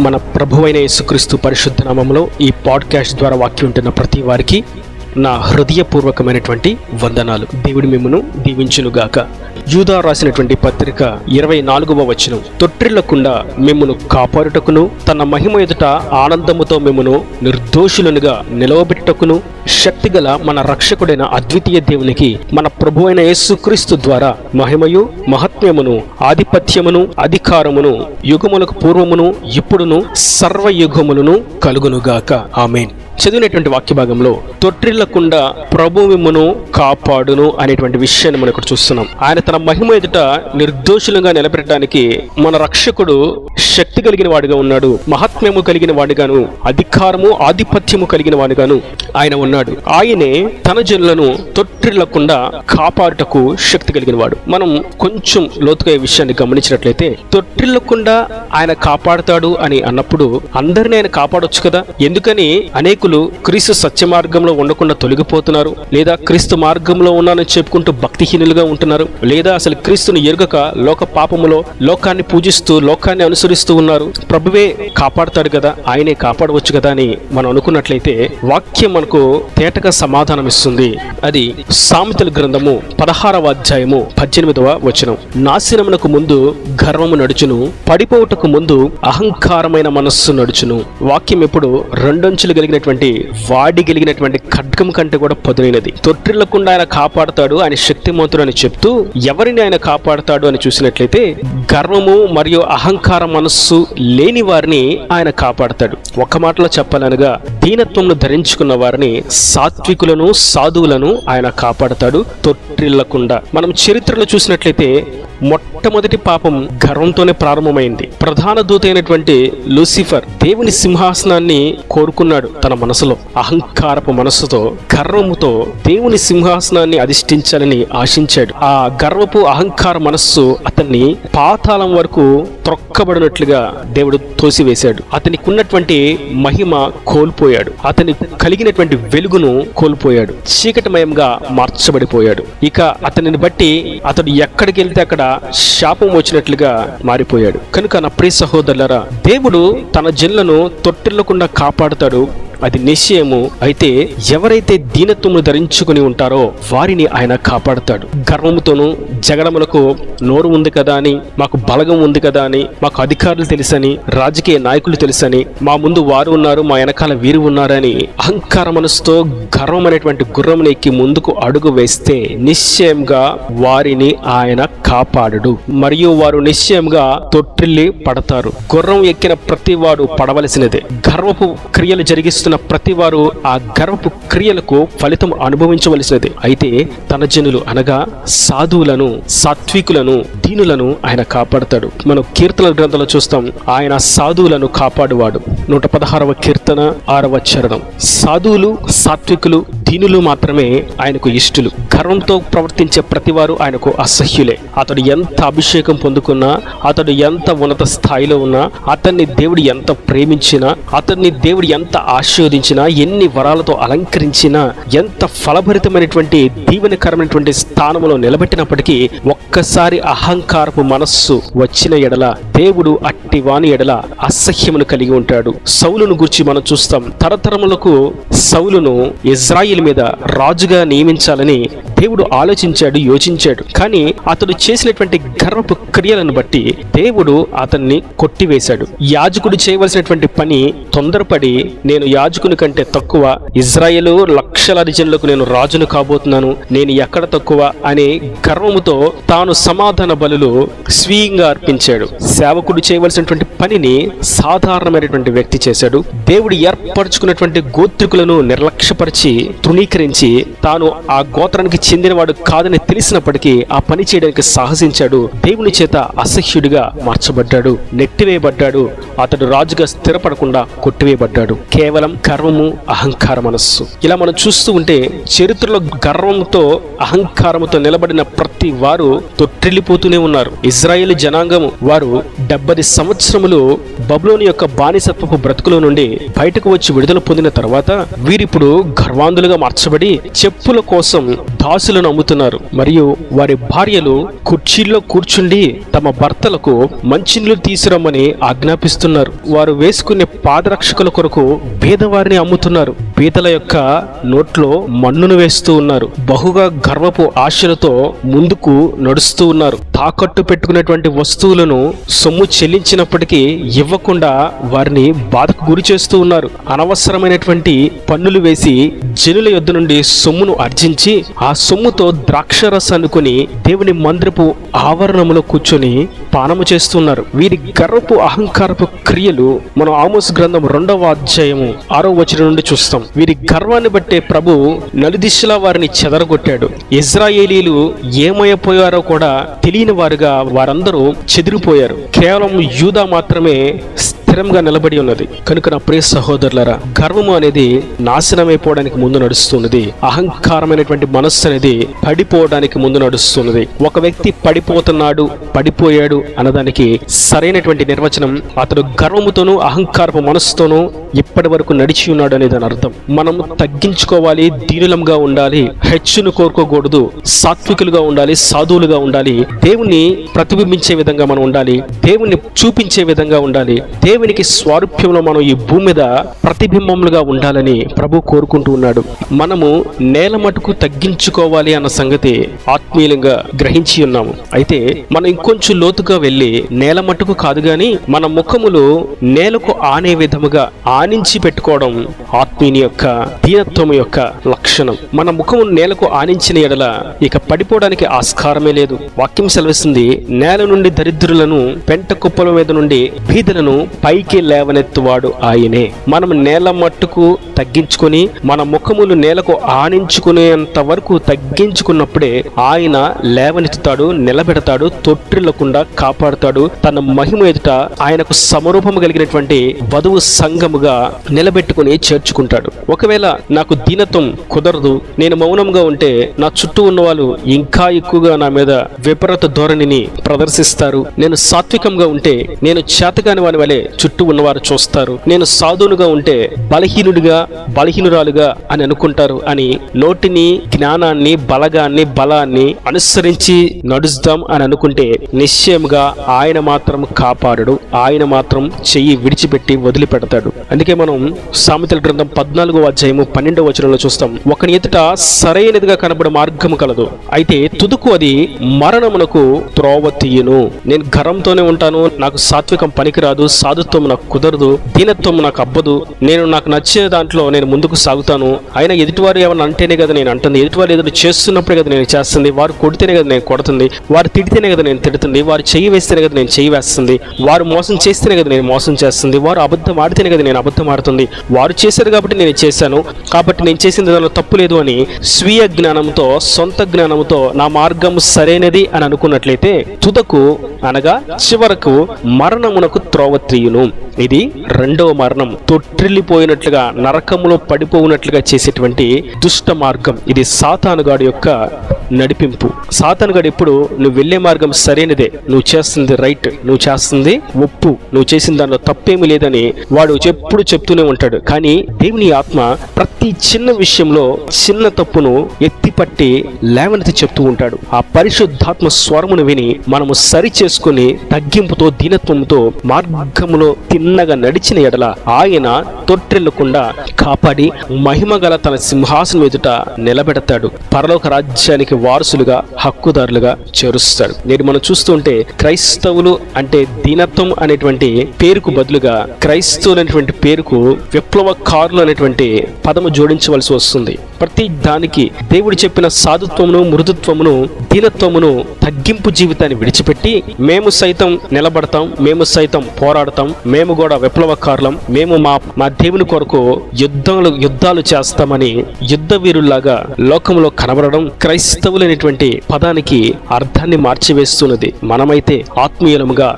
మన ప్రభువైన యేసుక్రీస్తు పరిశుద్ధ నామములో ఈ పాడ్కాస్ట్ ద్వారా వాక్యం ఉంటున్న ప్రతి వారికి నా హృదయపూర్వకమైనటువంటి వందనాలు. దేవుడు మిమ్మును దీవించునుగాక. యూదా రాసినటువంటి పత్రిక 24వ వచనం, తొట్టిల్లకుండా మిమ్మును కాపాడుటకును తన మహిమ ఎదుట ఆనందముతో మిమ్మును నిర్దోషులనుగా నిలవబెట్టుటకును శక్తిగల మన రక్షకుడైన అద్వితీయ దేవునికి మన ప్రభువైన యేసుక్రీస్తు ద్వారా మహిమయు మహత్మ్యమును ఆధిపత్యమును అధికారమును యుగములకు పూర్వమును ఇప్పుడును సర్వయుగములను కలుగునుగాక. ఆమేన్. చదివినటువంటి వాక్య భాగంలో తొట్టిల్లకుండా ప్రభు మిమ్మును కాపాడును అనేటువంటి విషయాన్ని మనం ఇక్కడ చూస్తున్నాం. ఆయన తన మహిమ ఎదుట నిర్దోషులుగా నిలబెట్టడానికి మన రక్షకుడు శక్తి కలిగిన వాడిగా ఉన్నాడు, మహాత్మ్యము కలిగిన వాడిగాను, అధికారము ఆధిపత్యము కలిగిన వాడిగాను ఆయన ఉన్నాడు. ఆయనే తన జనులను తొట్టిల్లకుండా కాపాడుటకు శక్తి కలిగిన వాడు. మనం కొంచెం లోతుగా ఈ విషయాన్ని గమనించినట్లయితే, తొట్టిల్లకుండా ఆయన కాపాడుతాడు అని అన్నప్పుడు అందరినీ ఆయన కాపాడొచ్చు కదా. ఎందుకని అనేకులు క్రీస్తు సత్య మార్గంలో ఉండకుండా తొలగిపోతున్నారు, లేదా క్రీస్తు మార్గంలో ఉన్నానని చెప్పుకుంటూ భక్తిహీనులుగా ఉంటున్నారు, లేదా అసలు క్రీస్తుని ఎరుగక లోక పాపములో లోకాన్ని పూజిస్తూ లోకాన్ని అనుసరిస్తూ ఉన్నారు. ప్రభువే కాపాడుతాడు కదా, ఆయనే కాపాడవచ్చు కదా అని మనం అనుకున్నట్లయితే వాక్యం మనకు తేటగా సమాధానం ఇస్తుంది. అది సామెతల గ్రంథము 16వ అధ్యాయము 18వ వచనం. నాశనమునకు ముందు గర్వము నడుచును, పడిపోవుటకు ముందు అహంకారమైన మనస్సు నడుచును. వాక్యం ఎప్పుడు రెండంచులు కలిగినటువంటి వాడి కలిగినటువంటి ఖడ్గం కంటే కూడా పదునైనది. తొట్టిల్లకుండా ఆయన కాపాడుతాడు, ఆయన శక్తిమంతుడు అని చెప్తూ ఎవరిని ఆయన కాపాడుతాడు అని చూసినట్లయితే గర్వము మరియు అహంకార మనస్సు లేని వారిని ఆయన కాపాడుతాడు. ఒక్క మాటలో చెప్పాలనగా దీనత్వమును ధరించుకున్న వారిని, సాత్వికులను సాధువులను ఆయన కాపాడుతాడు తొట్టిల్లకుండా. మనం చరిత్రలో చూసినట్లయితే మొట్టమొదటి పాపం గర్వంతోనే ప్రారంభమైంది. ప్రధాన దూత అయినటువంటి లూసిఫర్ దేవుని సింహాసనాన్ని కోరుకున్నాడు తన మనసులో. అహంకారపు మనస్సుతో గర్వముతో దేవుని సింహాసనాన్ని అధిష్ఠించాలని ఆశించాడు. ఆ గర్వపు అహంకార మనస్సు అతన్ని పాతాళం వరకు త్రొక్కబడినట్లుగా దేవుడు తోసివేశాడు. అతనికి ఉన్నటువంటి మహిమ కోల్పోయాడు, అతని కలిగినటువంటి వెలుగును కోల్పోయాడు, చీకటిమయంగా మార్చబడిపోయాడు. ఇక అతనిని బట్టి అతడు ఎక్కడికి వెళ్తే అక్కడ శాపం వచ్చినట్లుగా మారిపోయాడు. కనుక నా ప్రియ సహోదరులారా, దేవుడు తన జనులను తొట్టిల్లకుండా కాపాడుతాడు, అది నిశ్చయము. అయితే ఎవరైతే దీనత్వమును ధరించుకుని ఉంటారో వారిని ఆయన కాపాడుతాడు. గర్వముతోనూ జగడములకు నోరు ఉంది కదా అని, మాకు బలగం ఉంది కదా అని, మాకు అధికారులు తెలుసని, రాజకీయ నాయకులు తెలుసని, మా ముందు వారు ఉన్నారు, మా వెనకాల వీరు ఉన్నారని అహంకార మనసుతో గర్వం అనేటువంటి గుర్రమును ఎక్కి ముందుకు అడుగు వేస్తే నిశ్చయంగా వారిని ఆయన కాపాడడు, మరియు వారు నిశ్చయంగా తొట్టిల్లి పడతారు. గుర్రం ఎక్కిన ప్రతి వాడు పడవలసినదే. గర్వపు క్రియలు జరిగిస్తున్న ప్రతి వారు ఆ గర్వపు క్రియలకు ఫలితం అనుభవించవలసినదే. అయితే తన జనులు అనగా సాధువులను, సాత్వికులను, దీనులను ఆయన కాపాడతాడు. మనం కీర్తనల గ్రంథంలో చూస్తాం, ఆయన సాధువులను కాపాడువాడు. 116వ కీర్తన 6వ చరణం. సాధువులు, సాత్వికులు, దీనులు మాత్రమే ఆయనకు ఇష్టలు. గర్వంతో ప్రవర్తించే ప్రతివారు ఆయనకు అసహ్యులే. అతడు ఎంత అభిషేకం పొందుకున్నా, అతడు ఎంత ఉన్నత స్థాయిలో ఉన్నా, అతన్ని దేవుడు ఎంత ప్రేమించినా, అతన్ని దేవుడు ఎంత ఆశీర్వదించినా, ఎన్ని వరాలతో అలంకరించినా, ఎంత ఫలభరితమైనటువంటి దీవెనకరమైనటువంటి స్థానంలో నిలబెట్టినప్పటికీ ఒక్కసారి అహంకారపు మనస్సు వచ్చిన ఎడల దేవుడు అట్టి వాని ఎడల అసహ్యమును కలిగి ఉంటాడు. సౌలును గురించి మనం చూస్తాం. తరతరములకు సౌలును ఇజ్రాయిల్ మీద రాజుగా నియమించాలని దేవుడు ఆలోచించాడు, యోచించాడు. కానీ అతడు చేసినటువంటి గర్వపు క్రియలను బట్టి దేవుడు అతన్ని కొట్టివేశాడు. యాజకుడు చేయవలసినటువంటి పని తొందరపడి, నేను యాజకుని కంటే తక్కువ, ఇజ్రాయేలు లక్షలాది జనులకు నేను రాజును కాబోతున్నాను, నేను ఎక్కడ తక్కువ అనే గర్వముతో తాను సమాధాన బలులు స్వీయంగా అర్పించాడు. సేవకుడు చేయవలసినటువంటి పనిని సాధారణమైనటువంటి వ్యక్తి చేశాడు. దేవుడు ఏర్పరచుకున్నటువంటి గోత్రికులను నిర్లక్ష్యపరిచి తృణీకరించి తాను ఆ గోత్రానికి చెందినవాడు కాదని తెలిసినప్పటికీ ఆ పని చేయడానికి సాహసించాడు. దేవుని చేత అసహ్యుడిగా మార్చబడ్డాడు, నెట్టివేయబడ్డాడు. అతడు రాజుగా స్థిరపడకుండా కొట్టివేయబడ్డాడు. కేవలం గర్వము, అహంకార మనస్సు. ఇలా మనం చూస్తూ ఉంటే చరిత్రలో గర్వంతో అహంకారముతో నిలబడిన ప్రతి వారు తొట్టిల్లిపోతూనే ఉన్నారు. ఇజ్రాయేల్ జనాంగము వారు 70 సంవత్సరములు బబులోను యొక్క బానిసత్వపు బ్రతుకులో నుండి బయటకు వచ్చి విడుదల పొందిన తర్వాత వీరిప్పుడు గర్వాంధులుగా మార్చబడి చెప్పుల కోసం దాసులను అమ్ముతున్నారు. మరియు వారి భార్యలు కుర్చీల్లో కూర్చుండి తమ భర్తలకు మంచినీళ్లు తీసుకురమ్మని ఆజ్ఞాపిస్తున్నారు. వారు వేసుకునే పాదరక్షకుల కొరకు బీదవారిని అమ్ముతున్నారు. బీదల యొక్క నోట్లో మన్నును వేస్తూ ఉన్నారు. బహుగా గర్వపు ఆశలతో ముందుకు నడుస్తూ ఉన్నారు. తాకట్టు పెట్టుకునేటువంటి వస్తువులను సొమ్ము చెల్లించినప్పటికీ ఇవ్వకుండా వారిని బాధకు గురి చేస్తూ ఉన్నారు. అనవసరమైనటువంటి పన్నులు వేసి జనుల యొద్ద నుండి సొమ్మును ఆర్జించి ఆ సొమ్ముతో ద్రాక్షరసాన్ని కొని దేవుని మందిరపు ఆవరణములో కూర్చొని పానము చేస్తున్నారు. వీరి గర్వపు అహంకారపు క్రియలు మనం ఆమోస్ గ్రంథం 2వ అధ్యాయము 6వ వచనం నుండి చూస్తాం. వీరి గర్వాన్ని బట్టే ప్రభు నలుదిశలా వారిని చెదరగొట్టాడు. ఇజ్రాయేలీలు ఏమైపోయారో కూడా తెలియని వారుగా వారందరూ చెదిరిపోయారు. కేవలం యూదా మాత్రమే స్థిరంగా నిలబడి ఉన్నది. కనుక నా ప్రియ సహోదరులారా, గర్వము అనేది నాశనమైపోవడానికి ముందు నడుస్తున్నది. అహంకారమైనటువంటి మనస్సు అనేది పడిపోవడానికి ముందు నడుస్తున్నది. ఒక వ్యక్తి పడిపోయాడు అన్నదానికి సరైనటువంటి నిర్వచనం అతడు గర్వముతోనూ అహంకారపు మనస్సుతోనూ ఇప్పటి వరకు నడిచి ఉన్నాడు అనేది దాని అర్థం. మనం తగ్గించుకోవాలి, దీనులంగా ఉండాలి, హెచ్చును కోరుకోకూడదు, సాత్వికులుగా ఉండాలి, సాధువులుగా ఉండాలి, దేవుణ్ణి ప్రతిబింబించే విధంగా మనం ఉండాలి, దేవుణ్ణి చూపించే విధంగా ఉండాలి, దేవునికి స్వారూప్యంలో మనం ఈ భూమి మీద ప్రతిబింబములుగా ఉండాలని ప్రభు కోరుకుంటూ ఉన్నాడు. మనము నేల మటుకు తగ్గించుకోవాలి అన్న సంగతి ఆత్మీయంగా గ్రహించి ఉన్నాము. అయితే మనం ఇంకొంచెం లోతుగా వెళ్ళి నేల మటుకు కాదు గాని మన ముఖములు నేలకు ఆనే విధముగా ఆనించి పెట్టుకోవడం ఆత్మీయుని యొక్క దీనత్వం యొక్క లక్షణం. మన ముఖము నేలకు ఆనించిన ఎడల ఇక పడిపోవడానికి ఆస్కారమే లేదు. వాక్యం సెలవిస్తుంది, నేల నుండి దరిద్రులను పెంట కుప్పల మీద నుండి బీదలను పైకి లేవనెత్తువాడు ఆయనే. మనం నేల మట్టుకు తగ్గించుకొని మన ముఖములు నేలకు ఆనించుకునేంత వరకు తగ్గించుకున్నప్పుడే ఆయన లేవనెత్తుతాడు, నిలబెడతాడు, తొట్టిల్లకుండా కాపాడుతాడు. తన మహిమ ఎదుట ఆయనకు సమరూపము కలిగినటువంటి వధువు సంఘముగా నిలబెట్టుకుని చేర్చుకుంటాడు. ఒకవేళ నాకు దీనత్వం కుదరదు, నేను మౌనంగా ఉంటే నా చుట్టూ ఉన్న వాళ్ళు ఇంకా ఎక్కువగా నా మీద విపరీత ధోరణిని ప్రదర్శిస్తారు. నేను సాత్వికంగా ఉంటే నేను చేతగాని వాని వలె చుట్టూ ఉన్నవారు చూస్తారు. నేను సాధువుగా ఉంటే బలహీనురాలుగా అని అనుకుంటారు అని నోటిని, జ్ఞానాన్ని, బలాన్ని అనుసరించి నడుస్తాం అని అనుకుంటే నిశ్చయముగా ఆయన మాత్రం కాపాడడు. ఆయన మాత్రం చెయ్యి విడిచిపెట్టి వదిలిపెడతాడు. అందుకే మనం సామెతల గ్రంథం 14వ అధ్యాయము 12వ వచనంలో చూస్తాం, ఒకని ఎదుట సరైనదిగా కనబడే మార్గము కలదు, అయితే తుదుకు అది మరణమునకు త్రోవ తీయును. నేను గర్వంతోనే ఉంటాను, నాకు సాత్వికం పనికిరాదు, సాధుత్వం నాకు కుదరదు, దీనత్వం నాకు అబ్బదు, నాకు నచ్చే దాంట్లో నేను ముందుకు సాగుతాను, అయినా ఎదుటివారు ఏమన్నా అంటేనే కదా నేను అంటుంది, ఎదుటివారు ఎదురు చేస్తున్నప్పుడే కదా నేను చేస్తుంది, వారు కొడితేనే కదా నేను కొడుతుంది, వారు తిడితేనే కదా నేను తిడుతుంది, వారు చెయ్యి వేస్తేనే కదా నేను చెయ్యి వేస్తుంది, వారు మోసం చేస్తేనే కదా నేను మోసం చేస్తుంది, వారు అబద్ధం ఆడితేనే కదా నేను అబద్ధం ఆడుతుంది, వారు చేశారు కాబట్టి నేను చేశాను, కాబట్టి నేను చేసింది దానిలో తప్పు లేదు అని స్వీయ జ్ఞానంతో, సొంత జ్ఞానంతో నా మార్గం సరైనది అని అనుకున్నట్లయితే తుదకు అనగా చివరకు మరణమునకు త్రోవ తీయును. ఇది రెండవ మరణం. తొట్టిల్లిపోయినట్లుగా నరకములో పడిపోయినట్లుగా చేసేటువంటి దుష్ట మార్గం. ఇది సాతానుగాడి యొక్క నడిపింపు. సాతానుగాడు ఎప్పుడు నువ్వు వెళ్లే మార్గం సరైనదే, నువ్వు చేస్తుంది రైట్, నువ్వు చేస్తుంది ఒప్పు, నువ్వు చేసిన దానిలో తప్పేమీ లేదని వాడు ఎప్పుడు చెప్తూనే ఉంటాడు. కానీ దేవుని ఆత్మ ప్రతి చిన్న విషయంలో చిన్న తప్పును ఎత్తిపట్టి లేవనెత్తి చెప్తూ ఉంటాడు. ఆ పరిశుద్ధాత్మ స్వరమును విని మనము సరి చేసుకుని తగ్గింపుతో, దీనత్వంతో మార్గములో తిన్నగా నడిచిన ఎడల ఆయన తొట్టిల్లకుండా కాపాడి మహిమగల తన సింహాసనం ఎదుట నిలబెడతాడు. పరలోక రాజ్యానికి వారసులుగా, హక్కుదారులుగా చేరుస్తాడు. నేడు మనం చూస్తుంటే క్రైస్తవులు అంటే దీనత్వం అనేటువంటి పేరుకు బదులుగా క్రైస్తవులు అనేటువంటి పేరుకు విప్లవకారులు అనేటువంటి పదము జోడించవలసి వస్తుంది. ప్రతి దానికి దేవుడు చెప్పిన సాధుత్వమును, మృదుత్వమును, దీనత్వమును, తగ్గింపు జీవితాన్ని విడిచిపెట్టి మేము సైతం నిలబడతాం, మేము సైతం పోరాడతాం, మేము కూడా విప్లవకారులం, మేము మా దేవుని కొరకు యుద్ధాలు చేస్తామని యుద్ధ వీరుల్లాగా లోకంలో కనబడడం క్రైస్తవులైనటువంటి పదానికి అర్థాన్ని మార్చివేస్తున్నది. మనమైతే ఆత్మీయులముగా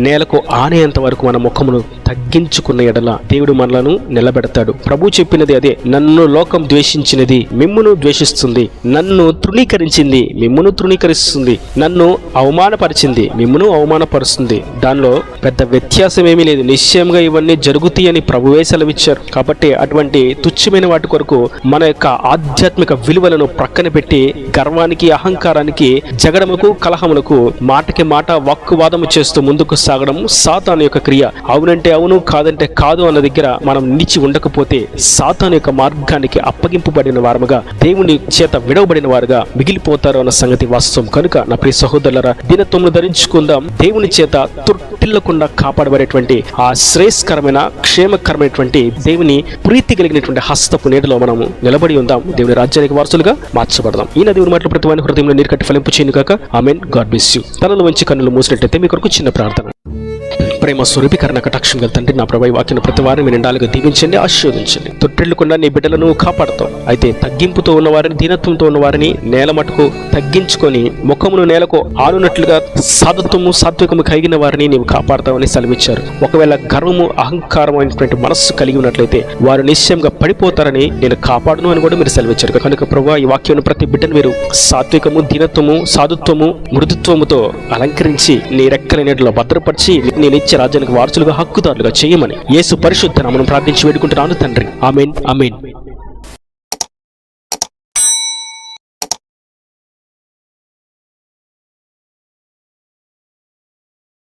నేలకు ఆనేంత వరకు మన ముఖమును తగ్గించుకున్న ఎడల దేవుడు మనలను నిలబెడతాడు. ప్రభు చెప్పినది అదే, నన్ను లోకం ద్వేషించినది మిమ్మును ద్వేషిస్తుంది, నన్ను తృణీకరించింది మిమ్మును తృణీకరిస్తుంది, నన్ను అవమానపరిచింది మిమ్మును అవమానపరుస్తుంది. దానిలో పెద్ద వ్యత్యాసం ఏమీ లేదు. నిశ్చయంగా ఇవన్నీ జరుగుతాయి అని ప్రభువే సెలవిచ్చారు. కాబట్టి అటువంటి తుచ్చమైన వాటి కొరకు మన యొక్క ఆధ్యాత్మిక విలువలను ప్రక్కన పెట్టి గర్వానికి, అహంకారానికి, జగడముకు, కలహములకు, మాటకి మాట వాక్కువాదము చేస్తూ ముందుకు సాగడం సాతాను యొక్క క్రియ. అవునంటే అవును, కాదంటే కాదు అన్న దగ్గర మనం నిలిచి ఉండకపోతే సాతాను యొక్క మార్గానికి అప్పగింపబడిన వారముగా, దేవుని చేత విడవబడిన వారుగా మిగిలిపోతారు అన్న సంగతి వాస్తవం. కనుక నా ప్రియ సహోదరులారా, దినత్వమును ధరించుకుందాం. దేవుని చేత తుట్టిల్లకుండా కాపాడబడేటువంటి ఆ శ్రేయస్కరమైన, క్షేమకరమైనటువంటి, దేవుని ప్రీతి కలిగినటువంటి హస్తపు నీడలో మనము నిలబడి ఉందాం. దేవుని రాజ్యానికి వారసులుగా మార్చబడదాం. ఈ దేవుని మాటలు ప్రతి వారి హృదయంలో నీరు కట్టి ఫలింపు చేయను కాక. ఆమెన్. God bless you. తనలో వంచి కన్నులు మూసినట్టయితే మీ కొరకు చిన్న ప్రార్థన. ప్రేమ స్వరూపీకరణ కటాక్షం గల తండ్రి, నా ప్రభు వాక్యం ప్రతి వారిని మీరు నిండాలుగా దీవించండి, ఆశీర్వదించండి. తొట్టిల్లకుండా నీ బిడ్డలను కాపాడుతాం. అయితే తగ్గింపుతో ఉన్నవారిని, దీనత్వంతో ఉన్నవారిని నేల మటుకు తగ్గించుకొని ముఖమును నేలకు ఆనున్నట్లుగా సాధత్వము, సాత్వికము కలిగిన వారిని నీవు కాపాడుతావని సెలవిచ్చారు. ఒకవేళ గర్వము, అహంకారం అయినటువంటి మనస్సు కలిగి ఉన్నట్లయితే వారు నిశ్చయంగా పడిపోతారని నేను కాపాడును అని కూడా మీరు సెలవిచ్చారు. కనుక ప్రభు ఈ వాక్యం ప్రతి బిడ్డను మీరు సాత్వికము, దీనత్వము, సాధుత్వము, మృదుత్వముతో అలంకరించి నీ రెక్కల నీడలో భద్రపరిచి నీ నిత్య రాజ్యానికి వారసులుగా, హక్కుదారులుగా చేయమని యేసు పరిశుద్ధ నామమున ప్రార్థించి వేడుకుంటున్నాను తండ్రి. ఆమేన్. ఆమేన్.